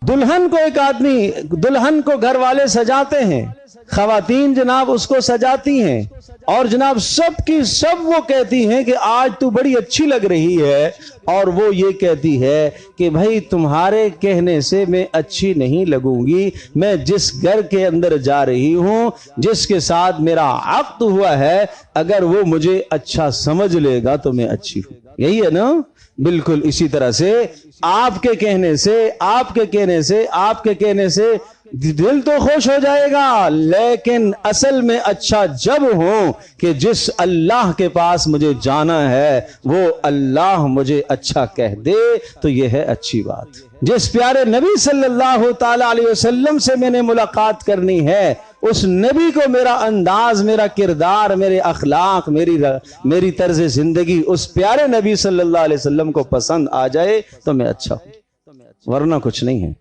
दुल्हन को एक आदमी, दुल्हन को घर वाले सजाते हैं, खवातीन जनाब उसको सजाती हैं, और जनाब सब की सब वो कहती हैं कि आज तू बड़ी अच्छी लग रही है, और वो ये कहती है कि भाई तुम्हारे कहने से मैं अच्छी नहीं लगूंगी, मैं जिस घर के अंदर जा रही हूं, जिसके साथ मेरा अक्द हुआ है, अगर वो मुझे अच्छा समझ लेगा तो मैं अच्छी हूं। यही है ना? बिल्कुल इसी तरह से आपके कहने से दिल तो खुश हो जाएगा, लेकिन असल में अच्छा जब हो कि जिस अल्लाह के पास मुझे जाना है वो अल्लाह मुझे अच्छा कह दे, तो ये है अच्छी बात। जिस प्यारे नबी सल्लल्लाहु ताला अलैहि वसल्लम से मैंने मुलाकात करनी है, उस नबी को मेरा अंदाज, मेरा किरदार, मेरे अखलाक, मेरी तर्ज जिंदगी उस प्यारे नबी सल्लल्लाहु अलैहि वसल्लम को पसंद आ जाए तो मैं अच्छा हूं, वरना कुछ नहीं है।